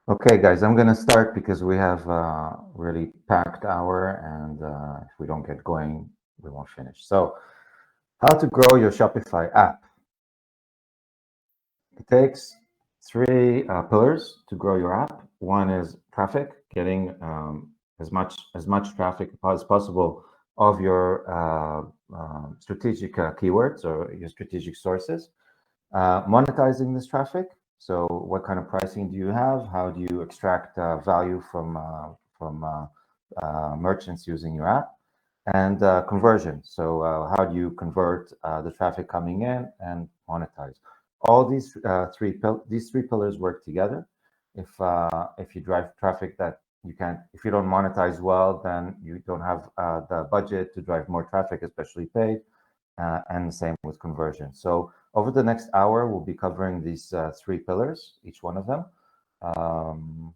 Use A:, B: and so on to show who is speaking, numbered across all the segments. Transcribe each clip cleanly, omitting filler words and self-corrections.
A: Okay, guys, I'm going to start because we have a really packed hour, and if we don't get going, we won't finish. So, how to grow your Shopify app. It takes three pillars to grow your app. One is traffic, getting as much traffic as possible of your strategic keywords or your strategic sources. Monetizing this traffic. So, what kind of pricing do you have? How do you extract value from merchants using your app? And conversion. So, how do you convert the traffic coming in and monetize? All these three pillars work together. If you drive traffic that you can't, if you don't monetize well, then you don't have the budget to drive more traffic, especially paid, and the same with conversion. So over the next hour, we'll be covering these three pillars, each one of them. Um,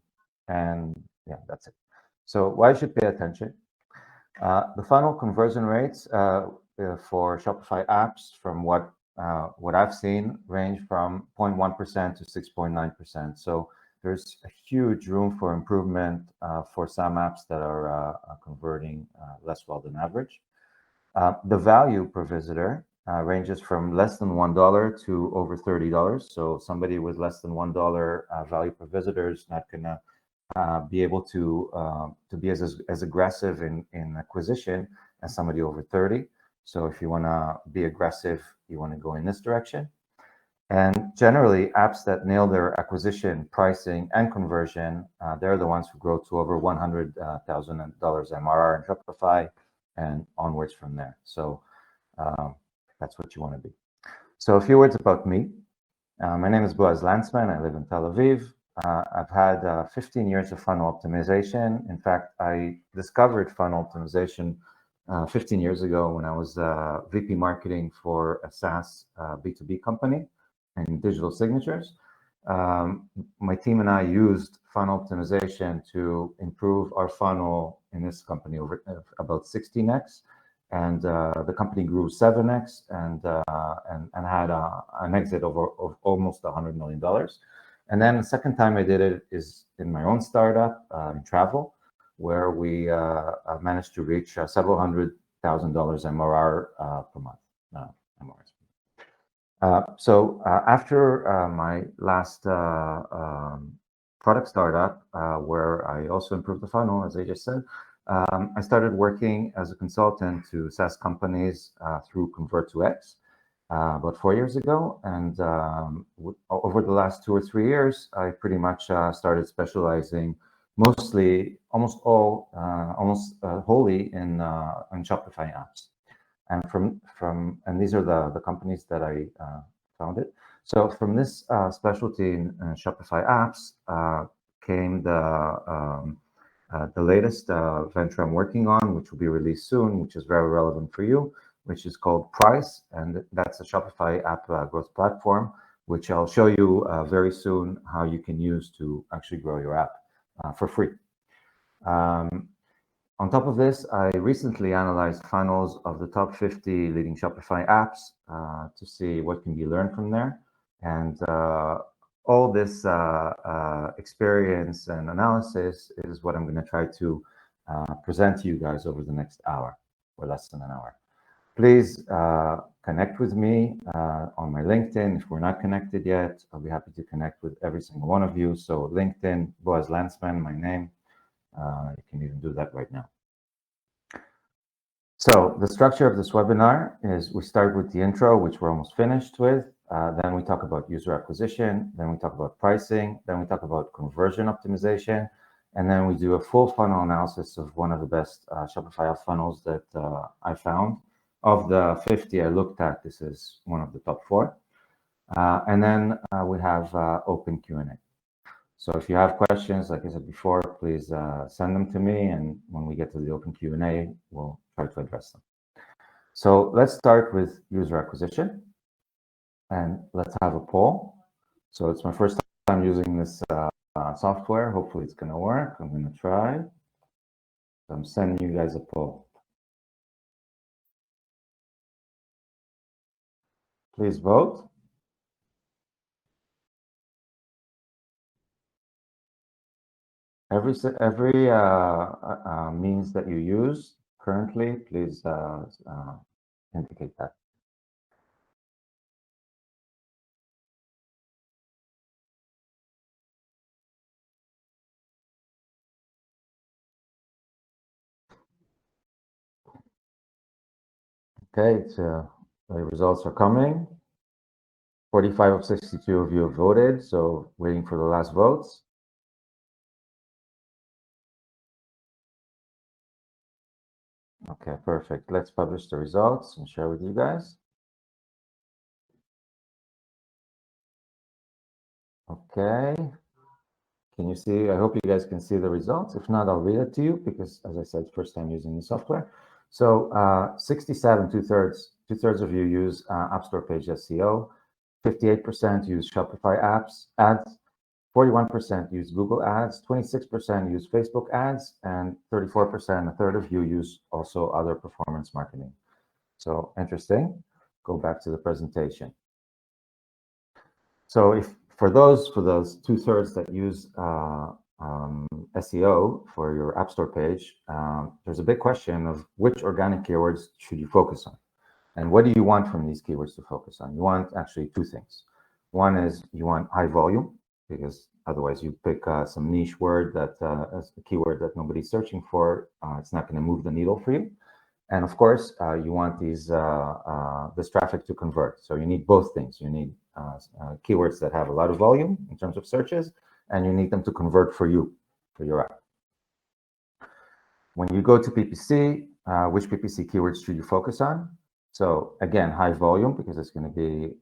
A: and yeah, that's it. So why you should pay attention? The funnel conversion rates for Shopify apps, from what I've seen, range from 0.1% to 6.9%. So there's a huge room for improvement for some apps that are converting less well than average. The value per visitor ranges from less than $1 to over $30. So somebody with less than $1 value per visitor is not gonna be able to be as aggressive in acquisition as somebody over 30. So if you want to be aggressive, you want to go in this direction. And generally, apps that nail their acquisition, pricing, and conversion, they're the ones who grow to over $100,000 MRR in Shopify and onwards from there. So that's what you want to be. So a few words about me. My name is Boaz Landsman. I live in Tel Aviv. I've had 15 years of funnel optimization. In fact, I discovered funnel optimization 15 years ago when I was VP marketing for a SaaS B2B company and digital signatures. My team and I used funnel optimization to improve our funnel in this company over about 16x, and the company grew 7x and had an exit of almost $100 million. And then the second time I did it is in my own startup in travel, where we managed to reach several $100,000 MRR per month. MRRs. So after my last product startup, where I also improved the funnel, as I just said, I started working as a consultant to SaaS companies through Convert2X about 4 years ago. And over the last 2 or 3 years, I pretty much started specializing almost wholly in Shopify apps. And these are the companies that I founded. So from this specialty in Shopify apps came the latest venture I'm working on, which will be released soon, which is very relevant for you, which is called Price, and that's a Shopify app growth platform, which I'll show you very soon how you can use to actually grow your app for free. On top of this, I recently analyzed funnels of the top 50 leading Shopify apps to see what can be learned from there. And all this experience and analysis is what I'm going to try to present to you guys over the next hour, or less than an hour. Please connect with me on my LinkedIn. If we're not connected yet, I'll be happy to connect with every single one of you. So LinkedIn, Boaz Landsman, my name. You can even do that right now. So the structure of this webinar is we start with the intro, which we're almost finished with. Then we talk about user acquisition. Then we talk about pricing. Then we talk about conversion optimization. And then we do a full funnel analysis of one of the best Shopify funnels that I found. Of the 50 I looked at, this is one of the top 4. And then we have open Q&A. So if you have questions, like I said before, please send them to me, and when we get to the open Q&A, we'll try to address them. So let's start with user acquisition, and let's have a poll. So it's my first time using this software. Hopefully it's going to work. I'm going to try. So I'm sending you guys a poll. Please vote. Every means that you use currently, please indicate that. Okay, the results are coming. 45 of 62 of you have voted, so waiting for the last votes. Okay, perfect. Let's publish the results and share with you guys. Okay. Can you see? I hope you guys can see the results. If not, I'll read it to you because, as I said, first time using the software. So 67, two-thirds of you use App Store page SEO. 58% use Shopify ads. 41% use Google ads. 26% use Facebook ads, and 34%, a third of you, use also other performance marketing. So interesting. Go back to the presentation. So if for those two-thirds that use SEO for your App Store page, there's a big question of which organic keywords should you focus on, and what do you want from these keywords to focus on? You want actually two things. One is you want high volume, because otherwise you pick some niche word that as a keyword that nobody's searching for, it's not going to move the needle for you. And of course, you want this traffic to convert. So you need both things. You need keywords that have a lot of volume in terms of searches, and you need them to convert for you, for your app. When you go to PPC, which PPC keywords should you focus on? So again, high volume, because it's going to be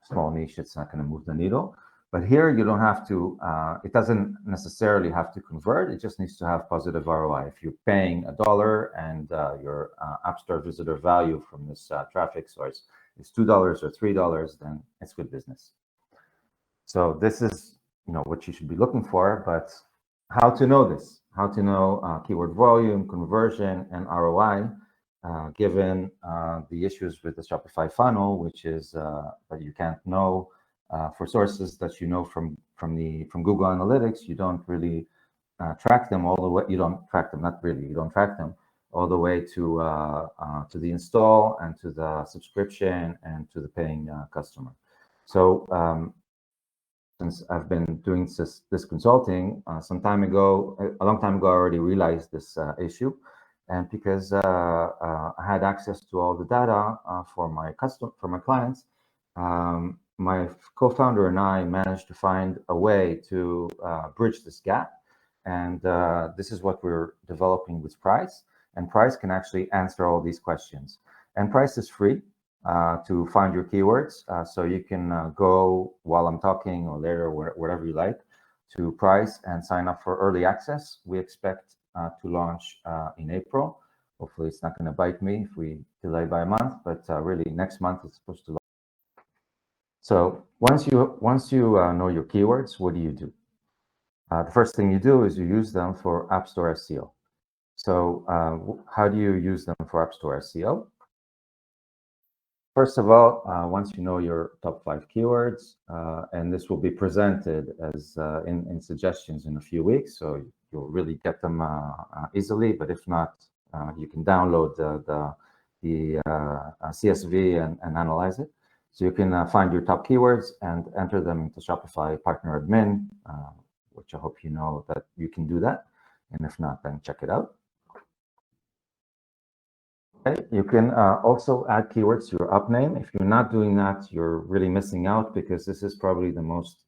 A: small niche. It's not going to move the needle. But here you don't have to, it doesn't necessarily have to convert. It just needs to have positive ROI. If you're paying $1 and your App Store visitor value from this traffic source is $2 or $3, then it's good business. So this is, what you should be looking for. But how to know this? How to know keyword volume, conversion, and ROI, given the issues with the Shopify funnel, which is that you can't know. For sources that you know from Google Analytics, you don't really track them all the way. You don't track them, not really. You don't track them all the way to the install and to the subscription and to the paying customer. So since I've been doing this consulting a long time ago, I already realized this issue, and because I had access to all the data for my clients. My co-founder and I managed to find a way to bridge this gap. And this is what we're developing with Price. And Price can actually answer all these questions. And Price is free to find your keywords. So you can go while I'm talking or later, whatever you like, to Price and sign up for early access. We expect to launch in April. Hopefully it's not going to bite me if we delay by a month, but really next month it's supposed to launch. So once you know your keywords, what do? The first thing you do is you use them for App Store SEO. So how do you use them for App Store SEO? First of all, once you know your top 5 keywords, and this will be presented as in suggestions in a few weeks, so you'll really get them easily. But if not, you can download the CSV and analyze it. So you can find your top keywords and enter them into Shopify Partner Admin, which I hope you know that you can do that. And if not, then check it out. Okay. You can also add keywords to your app name. If you're not doing that, you're really missing out, because this is probably the most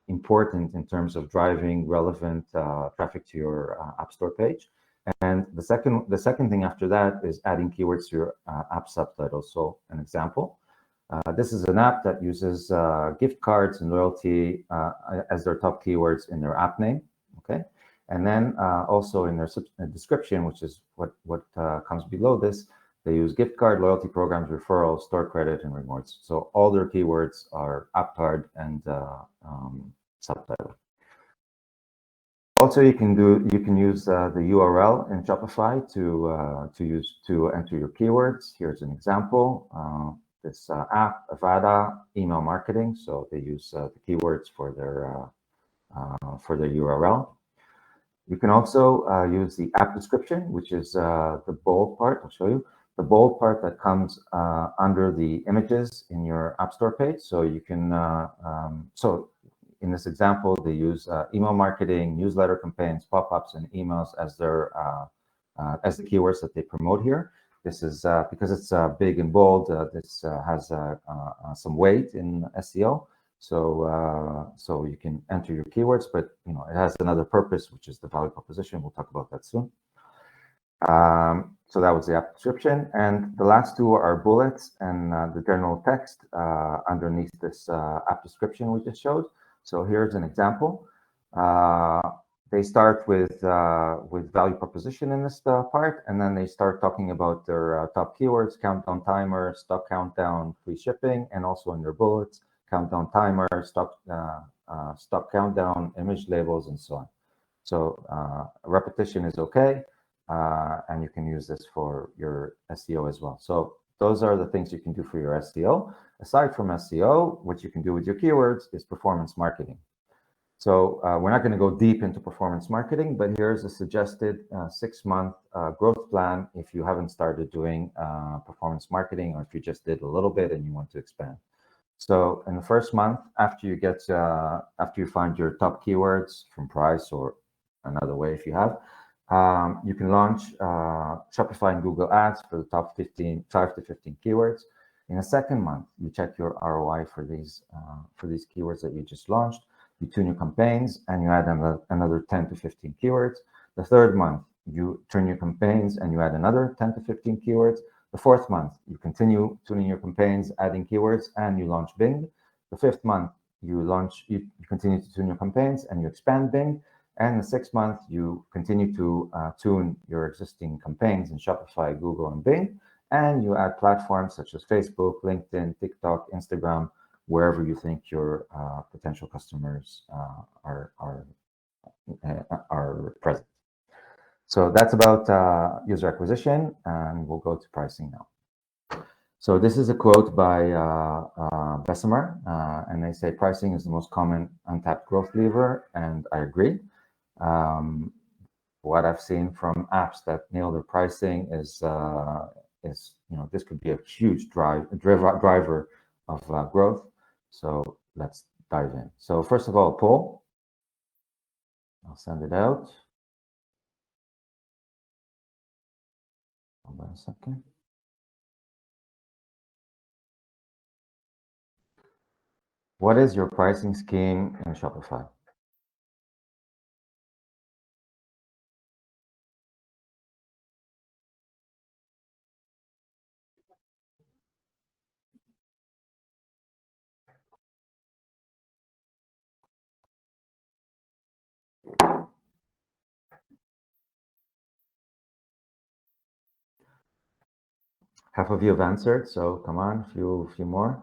A: important in terms of driving relevant traffic to your App Store page. And the second thing after that is adding keywords to your app subtitles. So an example, this is an app that uses gift cards and loyalty as their top keywords in their app name. Okay. And then also in their description, which is what comes below this, they use gift card, loyalty programs, referrals, store credit, and rewards. So all their keywords are app card and subtitle. Also, you can use the URL in Shopify to enter your keywords. Here's an example. This app, Avada, email marketing. So they use the keywords for their URL. You can also use the app description, which is the bold part. I'll show you the bold part that comes under the images in your App Store page. So you can, so in this example, they use email marketing, newsletter campaigns, pop-ups, and emails as their as the keywords that they promote here. This is because it's big and bold. This has some weight in SEO. So you can enter your keywords, but it has another purpose, which is the value proposition. We'll talk about that soon. So that was the app description, and the last two are bullets and the general text underneath this app description we just showed. So here's an example. They start with value proposition in this part, and then they start talking about their top keywords: countdown timer, stock countdown, free shipping, and also in their bullets, countdown timer, stock countdown, image labels, and so on. So repetition is okay, and you can use this for your SEO as well. So those are the things you can do for your SEO. Aside from SEO, what you can do with your keywords is performance marketing. So we're not going to go deep into performance marketing, but here's a suggested 6-month growth plan if you haven't started doing performance marketing, or if you just did a little bit and you want to expand. So in the first month, after you find your top keywords from price or another way if you have, you can launch Shopify and Google Ads for the top 5 to 15 keywords. In the second month, you check your ROI for these keywords that you just launched. You tune your campaigns and you add another 10 to 15 keywords. The third month, you turn your campaigns and you add another 10 to 15 keywords. The fourth month, you continue tuning your campaigns, adding keywords, and you launch Bing. The fifth month, you continue to tune your campaigns and you expand Bing. And the sixth month, you continue to tune your existing campaigns in Shopify, Google, and Bing, and you add platforms such as Facebook, LinkedIn, TikTok, Instagram, wherever you think your potential customers are present. So that's about user acquisition, and we'll go to pricing now. So this is a quote by Bessemer, and they say pricing is the most common untapped growth lever, and I agree. What I've seen from apps that nail their pricing is this could be a huge driver of growth. So let's dive in. So first of all, poll. I'll send it out. Hold on a second. What is your pricing scheme in Shopify? Half of you have answered, so come on, a few more.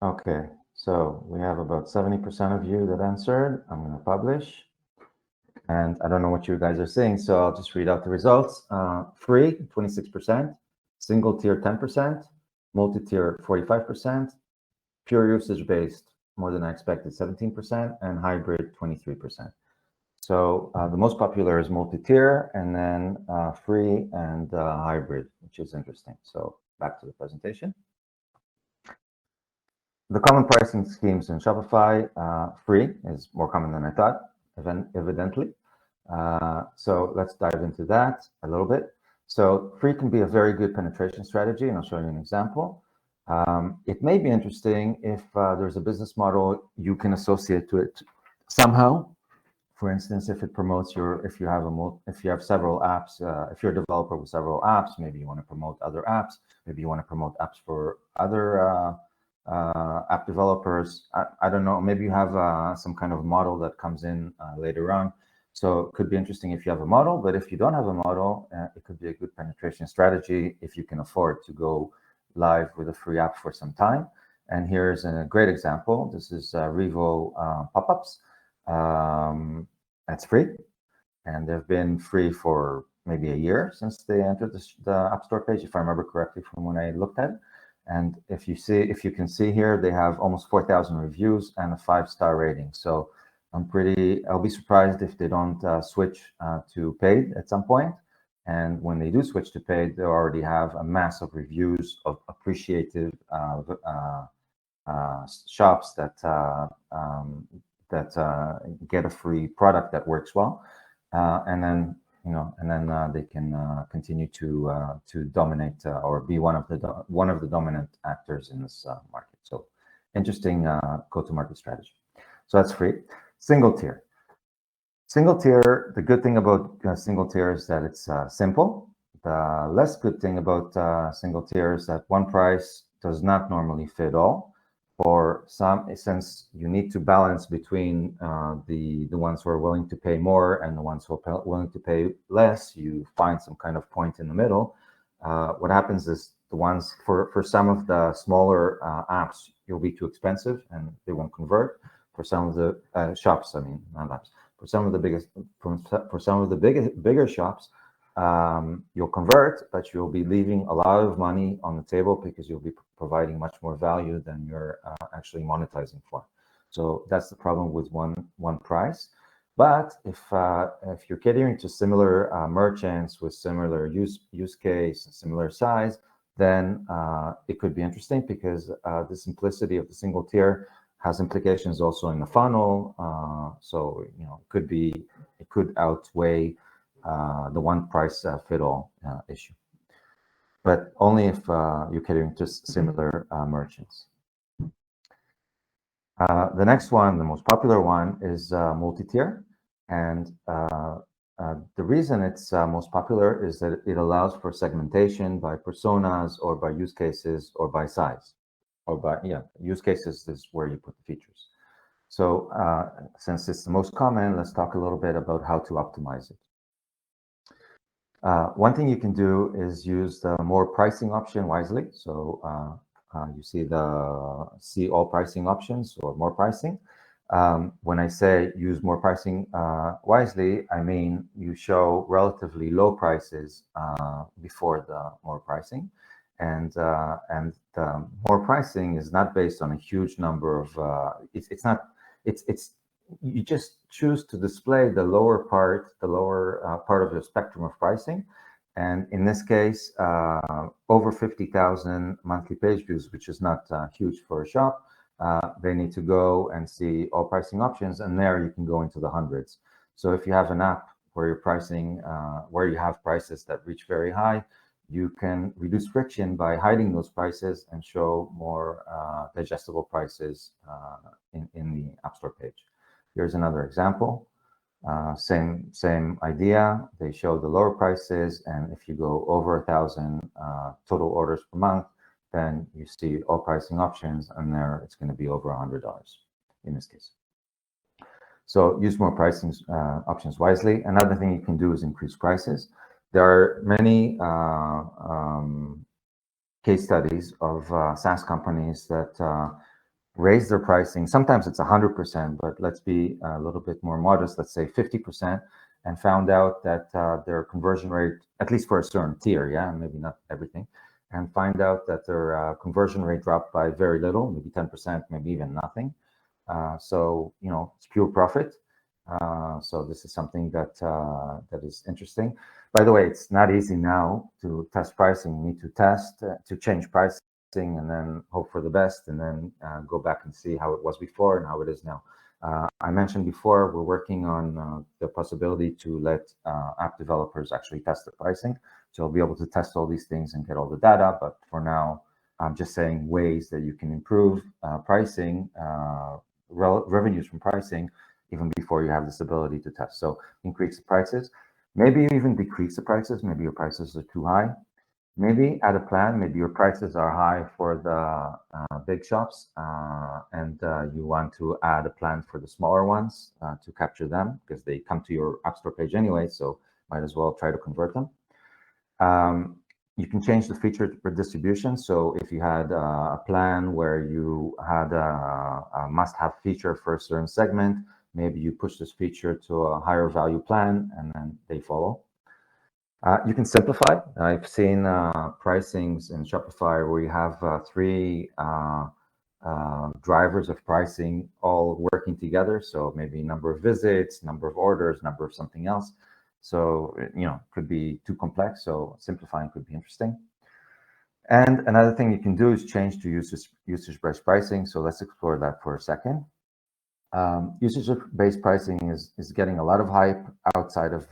A: Okay, so we have about 70% of you that answered. I'm going to publish. And I don't know what you guys are saying, so I'll just read out the results. Free, 26%, single tier, 10%, multi-tier, 45%, pure usage-based, more than I expected, 17%, and hybrid, 23%. So the most popular is multi-tier, and then free and hybrid, which is interesting. So back to the presentation. The common pricing schemes in Shopify, free is more common than I thought, evidently. So let's dive into that a little bit. So free can be a very good penetration strategy, and I'll show you an example. It may be interesting if there's a business model you can associate to it somehow. For instance, if it promotes if you have several apps, if you're a developer with several apps, maybe you want to promote other apps. Maybe you want to promote apps for other app developers. I don't know. Maybe you have some kind of model that comes in later on. So it could be interesting if you have a model, but if you don't have a model, it could be a good penetration strategy if you can afford to go live with a free app for some time. And here's a great example. This is Revo pop-ups. It's free, and they've been free for maybe a year since they entered the App Store page, if I remember correctly from when I looked at it. And if you can see here, they have almost 4,000 reviews and a 5-star rating. So I'll be surprised if they don't switch to paid at some point. And when they do switch to paid, they already have a mass of reviews of appreciative shops that get a free product that works well, and then they can continue to dominate or be one of the dominant actors in this market. So interesting go-to-market strategy. So that's free. Single tier. Single tier. The good thing about single tier is that it's simple. The less good thing about single tier is that one price does not normally fit all. For some, since you need to balance between the ones who are willing to pay more and the ones who are willing to pay less, you find some kind of point in the middle. What happens is the ones for some of the smaller apps, you'll be too expensive and they won't convert. For some of the shops, I mean, not apps. For some of the bigger shops, you'll convert, but you'll be leaving a lot of money on the table because you'll be providing much more value than you're actually monetizing for. So that's the problem with one price. But if you're catering to similar merchants with similar use case and similar size, then it could be interesting because the simplicity of the single tier has implications also in the funnel. So it could outweigh the one price fit all issue, but only if you're catering to similar merchants. The next one, the most popular one, is multi-tier, and the reason it's most popular is that it allows for segmentation by personas or by use cases or by size, or by use cases is where you put the features. So since it's the most common, let's talk a little bit about how to optimize it. One thing you can do is use the more pricing option wisely. So you see all pricing options or more pricing. When I say use more pricing wisely, I mean you show relatively low prices before the more pricing, and the more pricing is not based on a huge number of. You just choose to display the lower part of the spectrum of pricing. And in this case, over 50,000 monthly page views, which is not huge for a shop, they need to go and see all pricing options, and there you can go into the hundreds. So if you have an app where where you have prices that reach very high, you can reduce friction by hiding those prices and show more digestible prices in the App Store page. Here's another example. Same idea. They show the lower prices, and if you go over 1,000 total orders per month, then you see all pricing options, and there it's going to be over $100 in this case. So use more pricing options wisely. Another thing you can do is increase prices. There are many case studies of SaaS companies that raise their pricing. Sometimes it's 100%, but let's be a little bit more modest, let's say 50%, and found out that their conversion rate, at least for a certain tier, maybe not everything, and find out that their conversion rate dropped by very little, maybe 10%, maybe even nothing. So, it's pure profit. So this is something that is interesting. By the way, it's not easy now to test pricing. You need to test to change pricing and then hope for the best, and then go back and see how it was before and how it is now. I mentioned before, we're working on the possibility to let app developers actually test the pricing. So you'll be able to test all these things and get all the data. But for now, I'm just saying ways that you can improve pricing, revenues from pricing, even before you have this ability to test. So increase the prices, maybe even decrease the prices. Maybe your prices are too high. Maybe add a plan. Maybe your prices are high for the big shops, and you want to add a plan for the smaller ones to capture them, because they come to your App Store page anyway, so might as well try to convert them. You can change the feature for distribution. So if you had a plan where you had a must-have feature for a certain segment, Maybe you push this feature to a higher value plan, and then they follow. You can simplify. I've seen pricings in Shopify where you have three drivers of pricing all working together. So maybe number of visits, number of orders, number of something else. So, could be too complex. So simplifying could be interesting. And another thing you can do is change to usage-based pricing. So let's explore that for a second. Usage-based pricing is getting a lot of hype outside of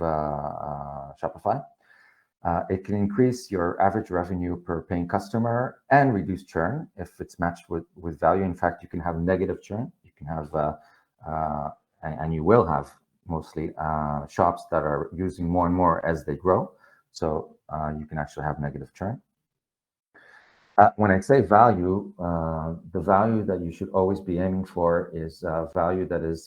A: Shopify. It can increase your average revenue per paying customer and reduce churn if it's matched with value. In fact, you can have negative churn. You can have, and you will have mostly shops that are using more and more as they grow. So you can actually have negative churn. When I say value, the value that you should always be aiming for is value that is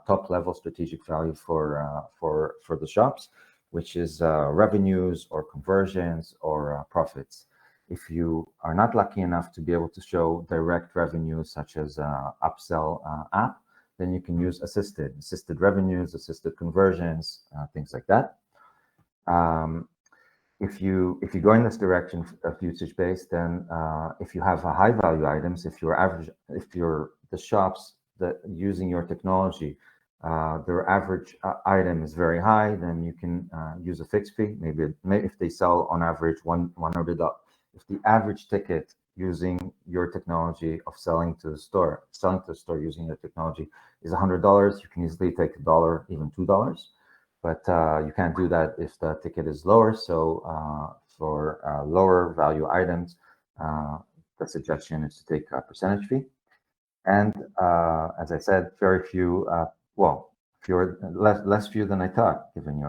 A: top-level strategic value for the shops, which is revenues or conversions or profits. If you are not lucky enough to be able to show direct revenue, such as upsell app, then you can use assisted revenues, assisted conversions, things like that. If you go in this direction of usage-based, then if you have high value items, if the shops that using your technology, their average item is very high, then you can use a fixed fee. Maybe if they sell on average $100, if the average ticket using your technology of selling to the store using your technology is $100, you can easily take $1, even $2. But you can't do that if the ticket is lower. So for lower value items, the suggestion is to take a percentage fee. And as I said, very few, fewer, less few than I thought, given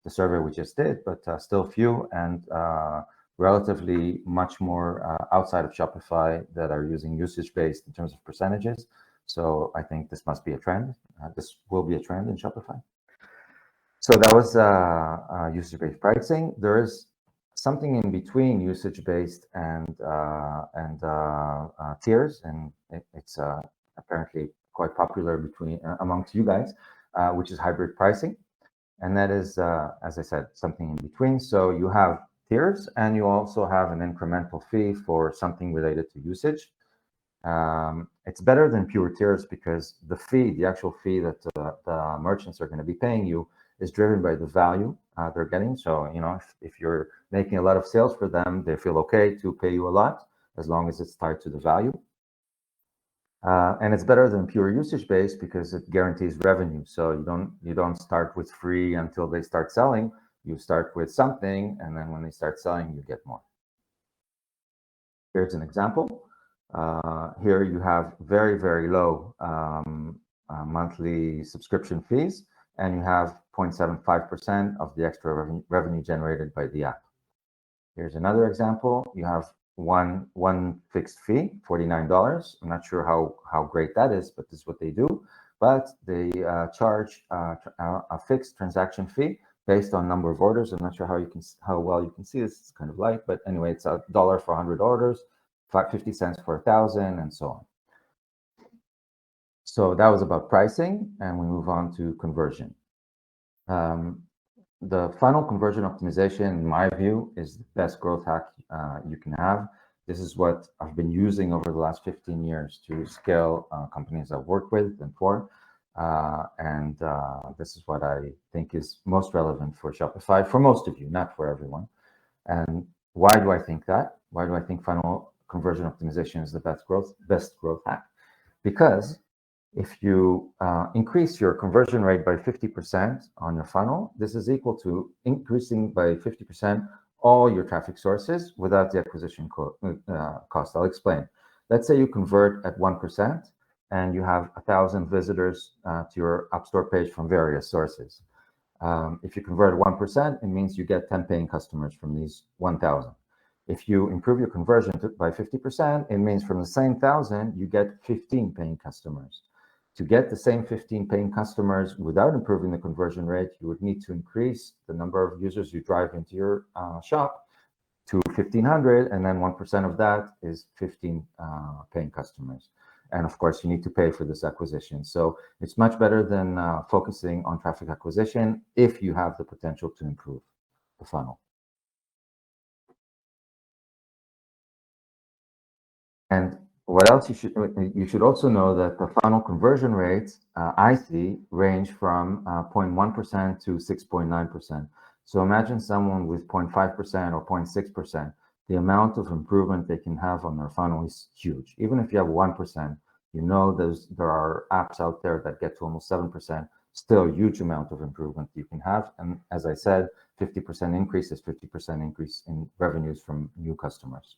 A: the survey we just did, but still few, and relatively much more outside of Shopify that are using usage-based in terms of percentages. So I think this must be a trend. This will be a trend in Shopify. So that was usage-based pricing. There is something in between usage-based and tiers, and it's apparently quite popular amongst you guys, which is hybrid pricing. And that is, as I said, something in between. So you have tiers, and you also have an incremental fee for something related to usage. It's better than pure tiers because the actual fee that the merchants are going to be paying you is driven by the value they're getting. So, if you're making a lot of sales for them, they feel okay to pay you a lot as long as it's tied to the value. And it's better than pure usage-based because it guarantees revenue. So you don't start with free until they start selling. You start with something, and then when they start selling, you get more. Here's an example. Here you have very, very low monthly subscription fees, and you have 0.75% of the extra revenue generated by the app. Here's another example. You have one fixed fee, $49. I'm not sure how great that is, but this is what they do. But they charge a fixed transaction fee based on number of orders. I'm not sure how well you can see this. It's kind of light, but anyway, it's $1 for 100 orders. 50 cents for 1,000, and so on. So that was about pricing, and we move on to conversion. The funnel conversion optimization, in my view, is the best growth hack you can have. This is what I've been using over the last 15 years to scale companies I've worked with and for. And this is what I think is most relevant for Shopify, for most of you, not for everyone. And why do I think that? Why do I think funnel conversion optimization is the best growth hack? Because if you increase your conversion rate by 50% on your funnel, this is equal to increasing by 50% all your traffic sources without the acquisition cost. I'll explain. Let's say you convert at 1% and you have 1,000 visitors to your App Store page from various sources. If you convert 1%, it means you get 10 paying customers from these 1,000. If you improve your conversion by 50%, it means from the same 1,000, you get 15 paying customers. To get the same 15 paying customers without improving the conversion rate, you would need to increase the number of users you drive into your shop to 1,500, and then 1% of that is 15 paying customers. and of course, you need to pay for this acquisition. So it's much better than focusing on traffic acquisition if you have the potential to improve the funnel. And what else you should also know that the funnel conversion rates I see range from 0.1% to 6.9%. So imagine someone with 0.5% or 0.6%. The amount of improvement they can have on their funnel is huge. Even if you have 1%, you know there are apps out there that get to almost 7%. Still a huge amount of improvement you can have. And as I said, 50% increase is 50% increase in revenues from new customers.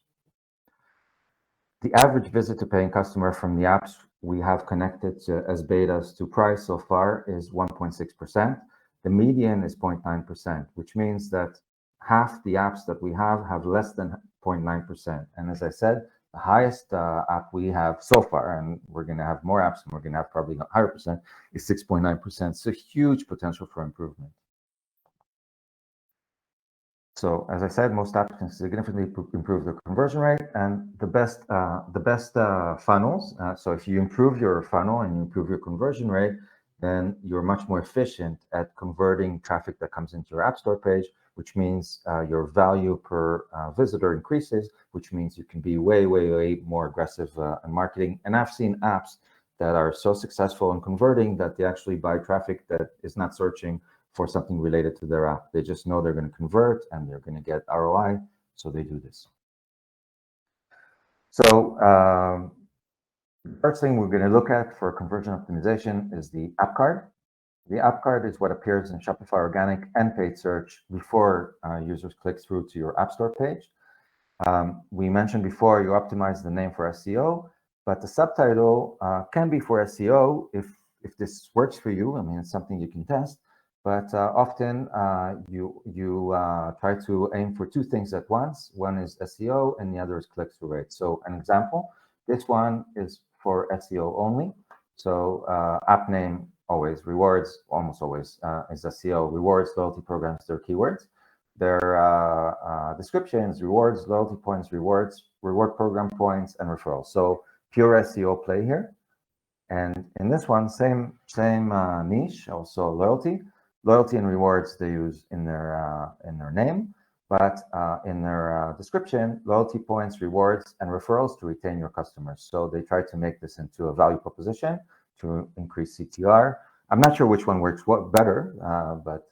A: The average visit to paying customer from the apps we have connected as betas to price so far is 1.6%. The median is 0.9%, which means that half the apps that we have less than 0.9%. And as I said, the highest app we have so far, and we're going to have more apps and we're going to have probably a higher percent, is 6.9%. So huge potential for improvement. So as I said, most apps can significantly improve the conversion rate, and the best funnels. So if you improve your funnel and you improve your conversion rate, then you're much more efficient at converting traffic that comes into your App Store page, which means your value per visitor increases, which means you can be way more aggressive in marketing. And I've seen apps that are so successful in converting that they actually buy traffic that is not searching for something related to their app. They just know they're going to convert and they're going to get ROI, so they do this. So the first thing we're going to look at for conversion optimization is the app card. The app card is what appears in Shopify organic and paid search before users click through to your App Store page. We mentioned before you optimize the name for SEO, but the subtitle can be for SEO if this works for you. I mean, it's something you can test. But often you try to aim for two things at once. One is SEO and the other is click-through rate. So an example, this one is for SEO only. So app name always, rewards almost always is SEO. Rewards, loyalty programs, their keywords. Their descriptions, rewards, loyalty points, rewards, reward program points, and referrals. So pure SEO play here. And in this one, same niche, also loyalty. Loyalty and rewards they use in their name, but in their description, loyalty points, rewards, and referrals to retain your customers. So they try to make this into a value proposition to increase CTR. I'm not sure which one works better, but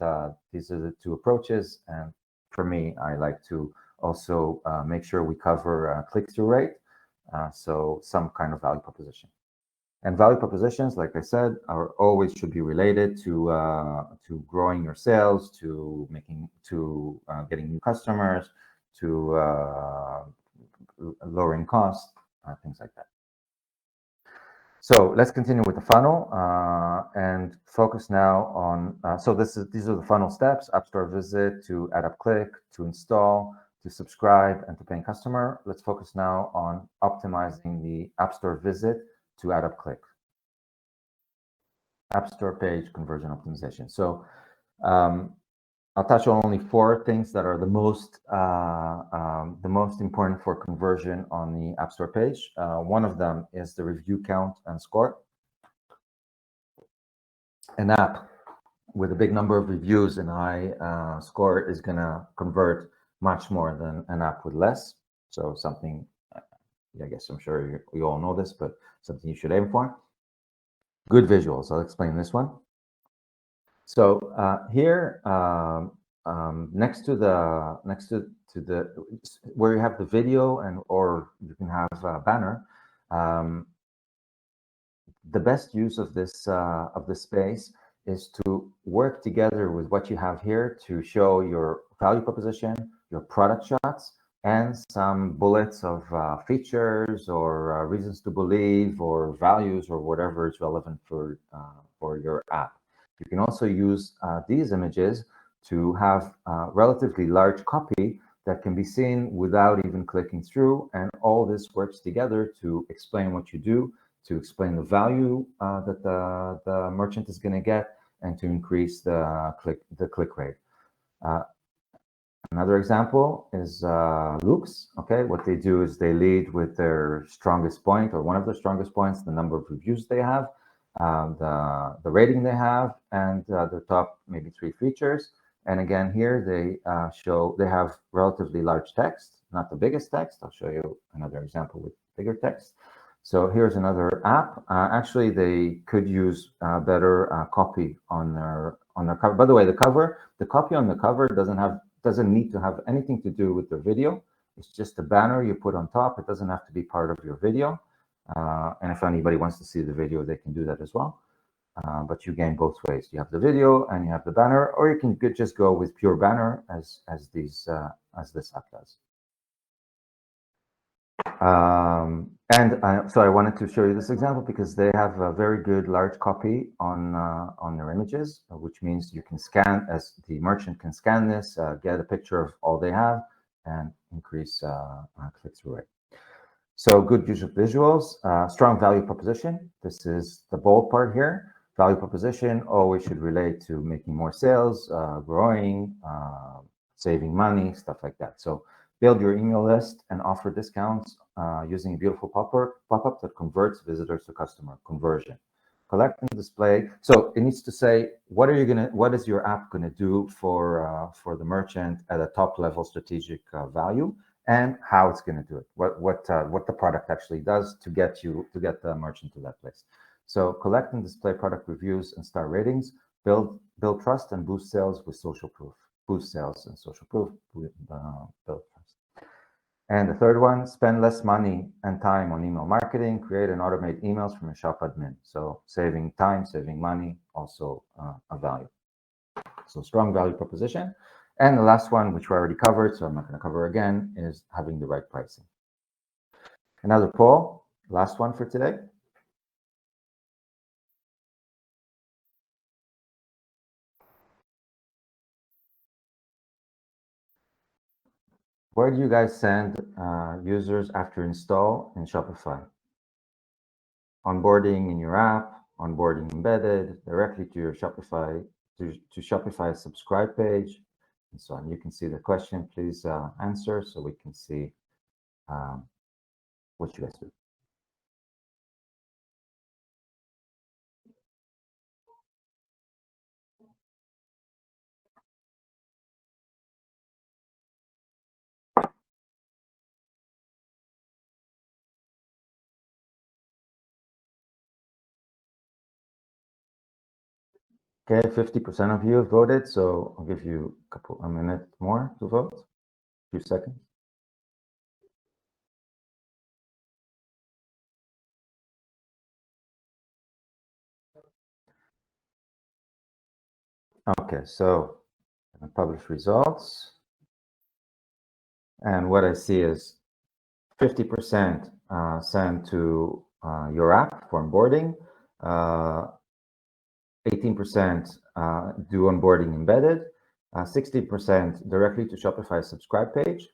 A: these are the two approaches. And for me, I like to also make sure we cover click-through rate, so some kind of value proposition. And value propositions, like I said, are always should be related to growing your sales, to getting new customers, to lowering costs, things like that. So let's continue with the funnel and focus now on. So these are the funnel steps: App Store visit, to add up click, to install, to subscribe, and to paying customer. Let's focus now on optimizing the App Store visit to add up click. App Store page conversion optimization. So I'll touch on only 4 things that are the most important for conversion on the App Store page. One of them is the review count and score. An app with a big number of reviews and high score is going to convert much more than an app with less. So something, I guess I'm sure you all know this, but something you should aim for. Good visuals. I'll explain this one. So here, next to the where you have the video or you can have a banner, the best use of this space is to work together with what you have here to show your value proposition, your product shots, and some bullets of features or reasons to believe or values or whatever is relevant for your app. You can also use these images to have relatively large copy that can be seen without even clicking through, and all this works together to explain what you do, to explain the value that the merchant is going to get, and to increase the click rate. Another example is Luke's. Okay, what they do is they lead with their strongest point or one of their strongest points, the number of reviews they have, the rating they have, and their top maybe 3 features. And again, here they show they have relatively large text, not the biggest text. I'll show you another example with bigger text. So here's another app. Actually, they could use better copy on their cover. By the way, the copy on the cover doesn't need to have anything to do with the video. It's just a banner you put on top. It doesn't have to be part of your video. And if anybody wants to see the video, they can do that as well. But you gain both ways. You have the video and you have the banner, or you can just go with pure banner as this app does. So I wanted to show you this example because they have a very good large copy on their images, which means you can scan, as the merchant can scan this, get a picture of all they have, and increase click-through rate. So good use of visuals, strong value proposition. This is the bold part here. Value proposition always should relate to making more sales, growing, saving money, stuff like that. So build your email list and offer discounts using a beautiful pop-up that converts visitors to customer conversion. Collect and display. So it needs to say, what is your app gonna do for the merchant at a top level strategic value, and how it's gonna do it. What the product actually does to get the merchant to that place. So collect and display product reviews and star ratings. Build trust and boost sales with social proof. Boost sales and social proof. Build trust. And the third one, spend less money and time on email marketing, create and automate emails from a shop admin. So saving time, saving money, also a value. So strong value proposition. And the last one, which we already covered, so I'm not going to cover again, is having the right pricing. Another poll, last one for today. Where do you guys send users after install in Shopify? Onboarding in your app, onboarding embedded, directly to your Shopify, to Shopify subscribe page, and so on. You can see the question, please answer so we can see what you guys do. Okay, 50% of you have voted, so I'll give you a minute more to vote, a few seconds. Okay, so I publish results, and what I see is 50% send to your app for onboarding, 18% do onboarding embedded, 60% directly to Shopify subscribe page,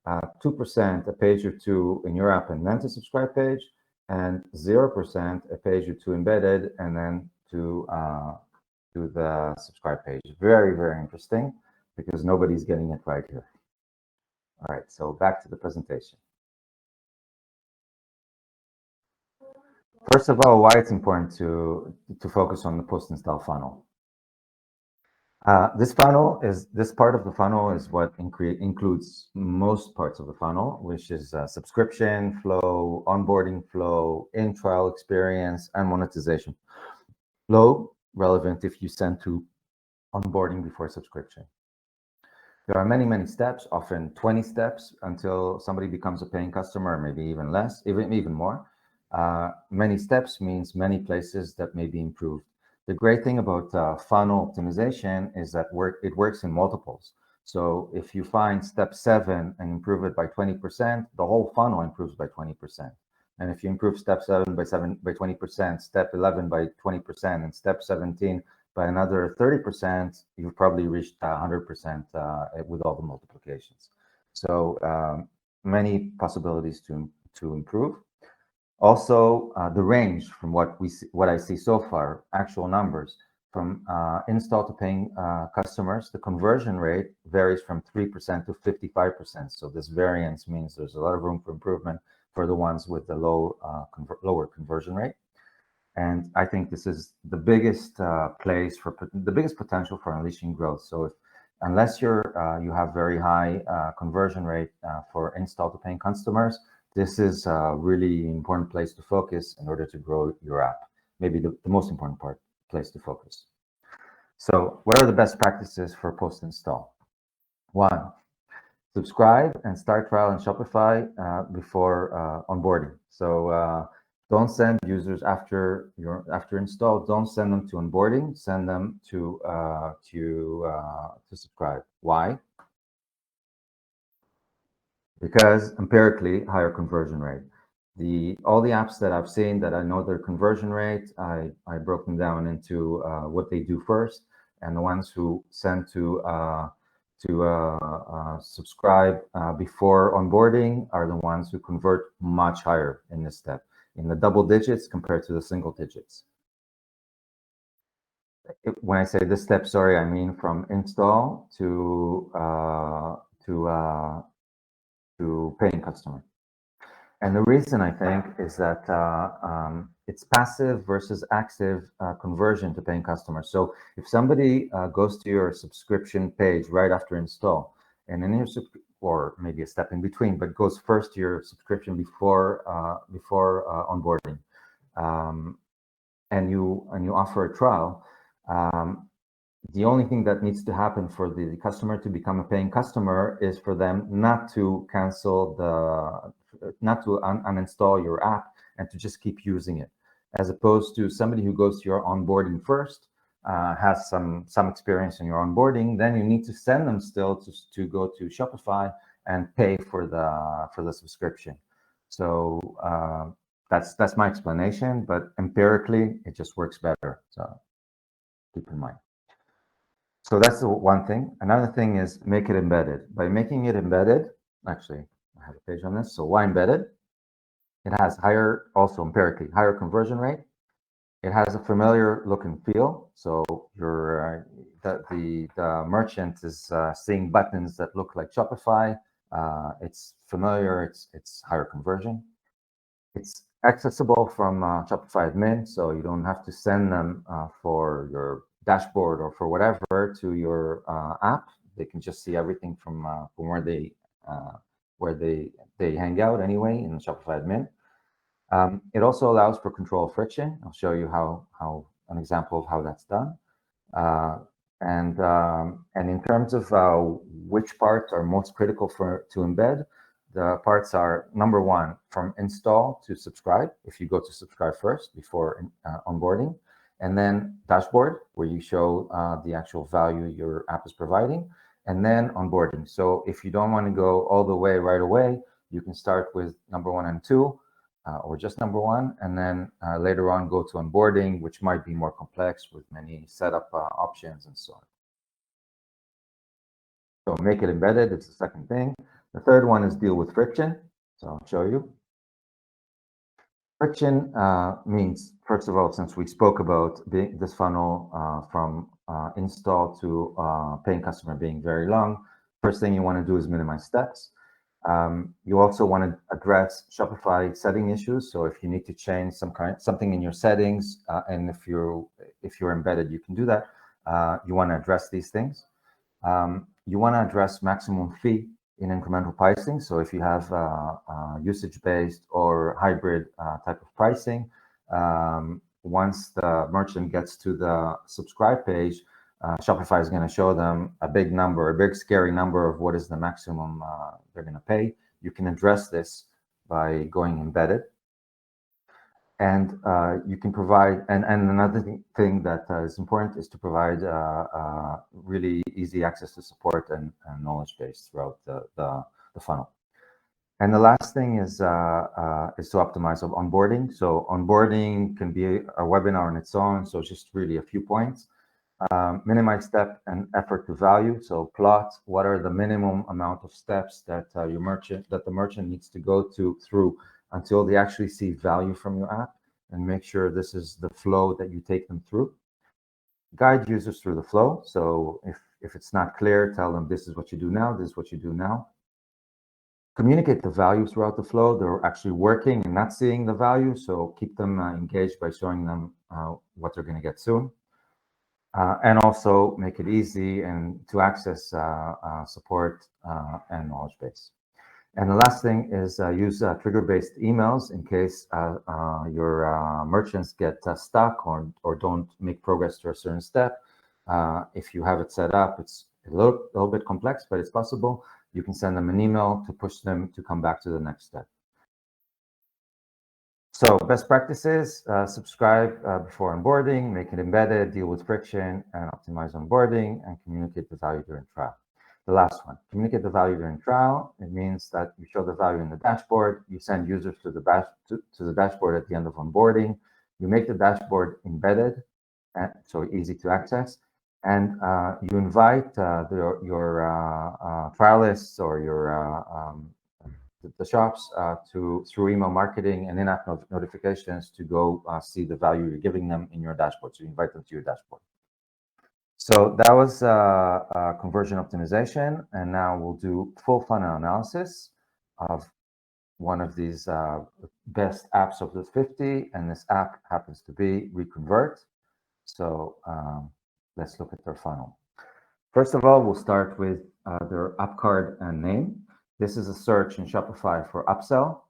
A: 2% a page or two in your app and then to subscribe page, and 0% a page or two embedded and then to the subscribe page. Very, very interesting because nobody's getting it right here. All right, so back to the presentation. First of all, why it's important to focus on the post-install funnel. This part of the funnel is what includes most parts of the funnel, which is subscription flow, onboarding flow, in-trial experience, and monetization flow, relevant if you send to onboarding before subscription. There are many, many steps, often 20 steps until somebody becomes a paying customer, or maybe even less, even more. Many steps means many places that may be improved. The great thing about funnel optimization is that it works in multiples. So if you find step 7 and improve it by 20%, the whole funnel improves by 20%. And if you improve step 7 by 20%, step 11 by 20%, and step 17 by another 30%, you've probably reached 100% with all the multiplications. So many possibilities to improve. Also, the range from what I see so far, actual numbers, from install to paying customers, the conversion rate varies from 3% to 55%. So this variance means there's a lot of room for improvement for the ones with the lower conversion rate. And I think this is the biggest the biggest potential for unleashing growth. So unless you have very high conversion rate for install to paying customers, this is a really important place to focus in order to grow your app. Maybe the most important place to focus. So what are the best practices for post-install? 1, subscribe and start trial in Shopify before onboarding. So don't send users after install. Don't send them to onboarding. Send them to subscribe. Why? Because empirically, higher conversion rate. All the apps that I've seen that I know their conversion rate, I broke them down into what they do first, and the ones who send to subscribe before onboarding are the ones who convert much higher in this step, in the double digits compared to the single digits. When I say this step, sorry, I mean from install to paying customer. And the reason I think is that it's passive versus active conversion to paying customers. So if somebody goes to your subscription page right after install, and then or maybe a step in between, but goes first to your subscription before onboarding, and you offer a trial, the only thing that needs to happen for the customer to become a paying customer is for them not to uninstall your app and to just keep using it, as opposed to somebody who goes to your onboarding first, has some experience in your onboarding, then you need to send them still to go to Shopify and pay for the subscription. So that's my explanation, but empirically it just works better. So keep in mind. So that's the one thing. Another thing is make it embedded. By making it embedded, actually, I have a page on this. So why embedded? It has also empirically, higher conversion rate. It has a familiar look and feel. So the merchant is seeing buttons that look like Shopify. It's familiar. It's higher conversion. It's accessible from Shopify admin, so you don't have to send them for your dashboard or for whatever to your app. They can just see everything from where they hang out anyway in Shopify admin. It also allows for control friction. I'll show you how an example of how that's done. And in terms of which parts are most critical to embed, the parts are, number 1, from install to subscribe, if you go to subscribe first before onboarding, and then dashboard, where you show the actual value your app is providing, and then onboarding. So if you don't want to go all the way right away, you can start with number 1 and 2, or just number 1, and then later on go to onboarding, which might be more complex with many setup options and so on. So make it embedded, it's the second thing. The third one is deal with friction. So I'll show you. Friction means, first of all, since we spoke about this funnel from install to paying customer being very long, first thing you want to do is minimize steps. You also want to address Shopify setting issues. So if you need to change something in your settings, and if you're embedded, you can do that. You want to address these things. You want to address maximum fee in incremental pricing. So if you have usage-based or hybrid type of pricing, once the merchant gets to the subscribe page, Shopify is going to show them a big scary number of what is the maximum they're going to pay. You can address this by going embedded. And you can provide, and another thing that is important is to provide really easy access to support and knowledge base throughout the funnel. And the last thing is to optimize onboarding. So onboarding can be a webinar on its own. So just really a few points. Minimize step and effort to value. So plot what are the minimum amount of steps that the merchant needs to go through until they actually see value from your app, and make sure this is the flow that you take them through. Guide users through the flow. So if it's not clear, tell them this is what you do now, this is what you do now. Communicate the value throughout the flow. They're actually working and not seeing the value, so keep them engaged by showing them what they're going to get soon. And also make it easy and to access support and knowledge base. And the last thing is use trigger-based emails in case your merchants get stuck or don't make progress to a certain step. If you have it set up, it's a little bit complex, but it's possible. You can send them an email to push them to come back to the next step. So best practices, subscribe before onboarding, make it embedded, deal with friction, and optimize onboarding, and communicate the value during trial. The last one, communicate the value during trial. It means that you show the value in the dashboard, you send users to the dashboard at the end of onboarding, you make the dashboard embedded, so easy to access, and you invite your trialists or the shops through email marketing and in-app notifications to go see the value you're giving them in your dashboard. So you invite them to your dashboard. So that was conversion optimization, and now we'll do full funnel analysis of one of these best apps of the 50, and this app happens to be Reconvert. So let's look at their funnel. First of all, we'll start with their app card and name. This is a search in Shopify for upsell,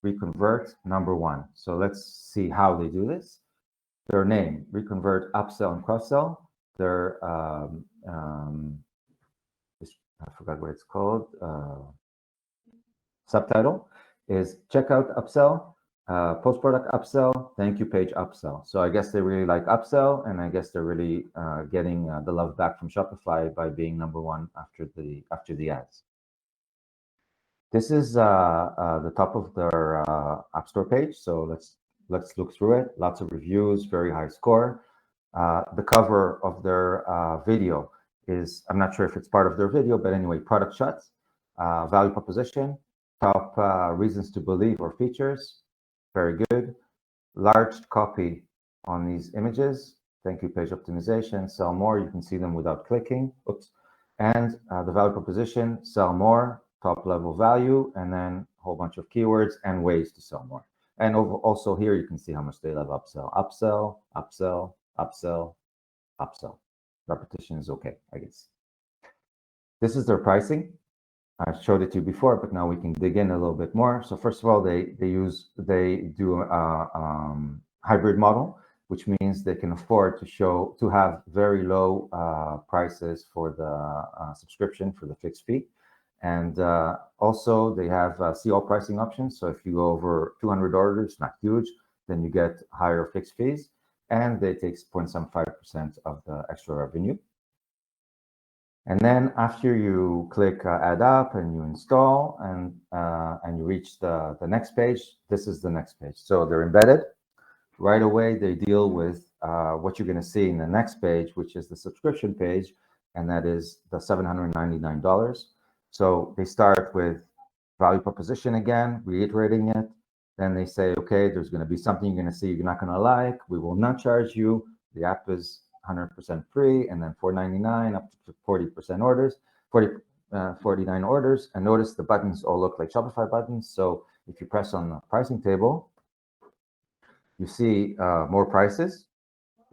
A: Reconvert, #1. So let's see how they do this. Their name, Reconvert, upsell, and cross-sell. Their, I forgot what it's called, subtitle is checkout upsell, post-product upsell, thank you page upsell. So I guess they really like upsell, and I guess they're really getting the love back from Shopify by being #1 after the ads. This is the top of their App Store page. So let's look through it. Lots of reviews, very high score. The cover of their video is, I'm not sure if it's part of their video, but anyway, product shots, value proposition, top reasons to believe or features, very good. Large copy on these images, thank you page optimization, sell more, you can see them without clicking, oops. And the value proposition, sell more, top level value, and then a whole bunch of keywords and ways to sell more. And also here you can see how much they love upsell, upsell, upsell, upsell, upsell. Repetition is okay, I guess. This is their pricing. I showed it to you before, but now we can dig in a little bit more. So first of all, they do a hybrid model, which means they can afford to have very low prices for the subscription for the fixed fee. And also they have see all pricing options. So if you go over 200 orders, not huge, then you get higher fixed fees, and they take 0.75% of the extra revenue. And then after you click add up and you install and you reach the next page, this is the next page. So they're embedded. Right away, they deal with what you're going to see in the next page, which is the subscription page, and that is the $799. So they start with value proposition again, reiterating it. Then they say, okay, there's going to be something you're going to see you're not going to like. We will not charge you. The app is 100% free, and then $4.99 up to 40% orders, 49 orders. And notice the buttons all look like Shopify buttons. So if you press on the pricing table, you see more prices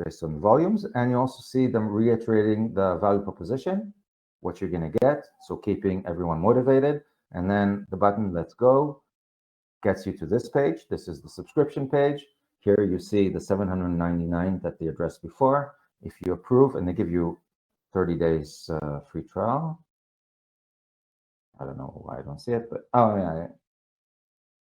A: based on volumes, and you also see them reiterating the value proposition, what you're going to get. So keeping everyone motivated. And then the button let's go gets you to this page. This is the subscription page. Here you see the $799 that they addressed before. If you approve, and they give you 30 days free trial. I don't know why I don't see it, but oh yeah,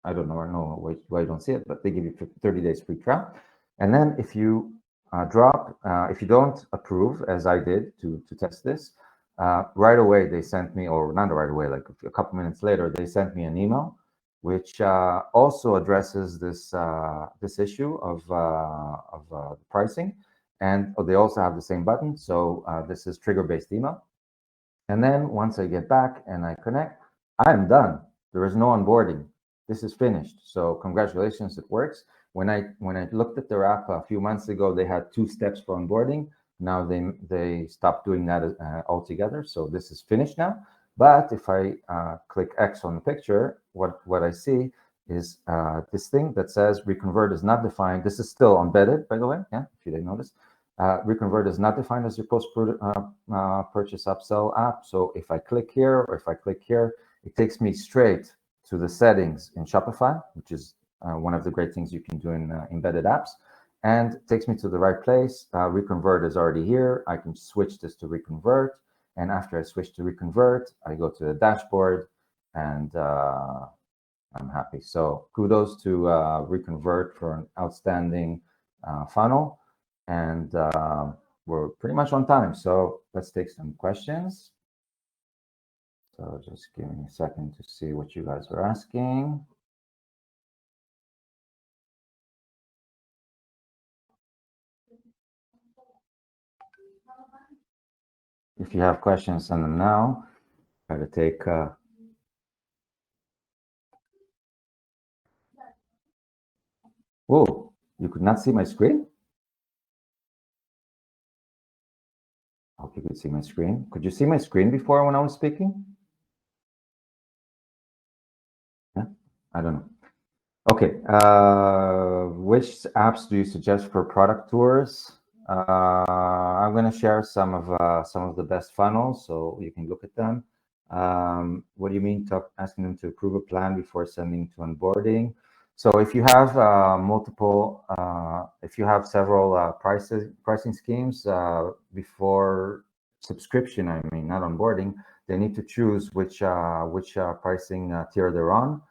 A: I don't know why I don't see it, but they give you 30 days free trial. And then if you if you don't approve, as I did to test this, right away they sent me, or not right away, like a couple minutes later, they sent me an email, which also addresses this issue of pricing. And they also have the same button. So this is trigger-based email. And then once I get back and I connect, I'm done. There is no onboarding. This is finished. So congratulations, it works. When I looked at their app a few months ago, they had 2 steps for onboarding. Now they stopped doing that altogether. So this is finished now. But if I click X on the picture, what I see is this thing that says reconvert is not defined. This is still embedded, by the way. Yeah, if you didn't notice. Reconvert is not defined as your post-purchase upsell app. So if I click here or if I click here, it takes me straight to the settings in Shopify, which is one of the great things you can do in embedded apps, and it takes me to the right place. Reconvert is already here. I can switch this to reconvert. And after I switch to reconvert, I go to the dashboard and I'm happy. So kudos to Reconvert for an outstanding funnel. And we're pretty much on time. So let's take some questions. So just give me a second to see what you guys are asking. If you have questions, send them now. Try to take... Whoa, you could not see my screen? I hope you could see my screen. Could you see my screen before when I was speaking? Yeah, I don't know. Okay, which apps do you suggest for product tours? I'm going to share some of the best funnels, so you can look at them. What do you mean asking them to approve a plan before sending to onboarding? So if you have if you have several pricing schemes before subscription, I mean, not onboarding, they need to choose which pricing tier they're on.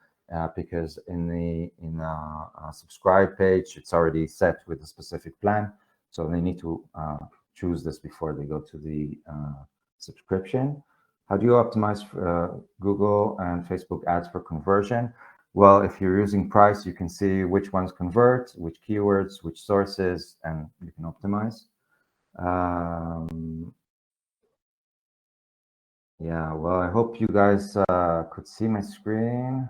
A: Because in the subscribe page, it's already set with a specific plan. So they need to choose this before they go to the subscription. How do you optimize Google and Facebook ads for conversion? Well, if you're using price, you can see which ones convert, which keywords, which sources, and you can optimize. Yeah, well, I hope you guys could see my screen.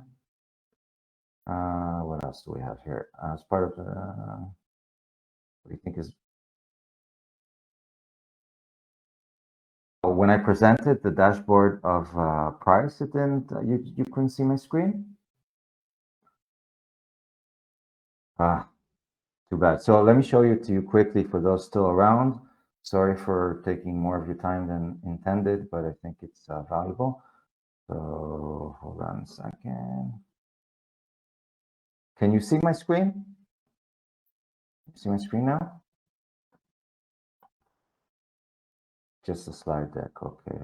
A: What else do we have here? As part of what do you think is... When I presented the dashboard of price, it didn't. You couldn't see my screen. Too bad. So let me show you to you quickly for those still around. Sorry for taking more of your time than intended, but I think it's valuable. So hold on a second. Can you see my screen? See my screen now? Just a slide deck, okay.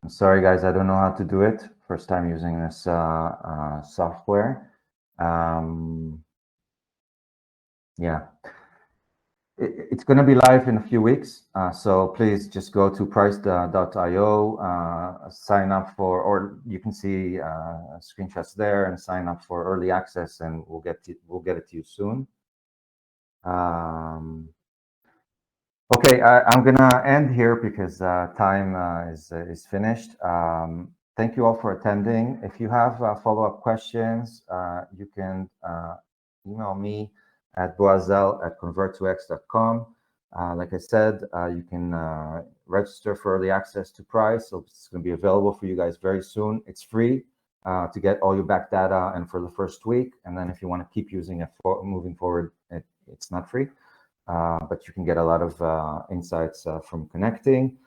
A: I'm sorry, guys, I don't know how to do it. First time using this software. Yeah. It's going to be live in a few weeks, so please just go to price.io, sign up for, or you can see screenshots there and sign up for early access, and we'll get it to you soon. Okay, I'm gonna end here because time is finished. Thank you all for attending. If you have follow-up questions, you can email me at boazl@convert2x.com. Like I said, you can register for early access to Price, so it's going to be available for you guys very soon. It's free to get all your back data and for the first week, and then if you want to keep using it moving forward, it's not free. But you can get a lot of insights from connecting.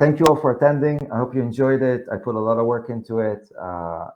A: Thank you all for attending. I hope you enjoyed it. I put a lot of work into it.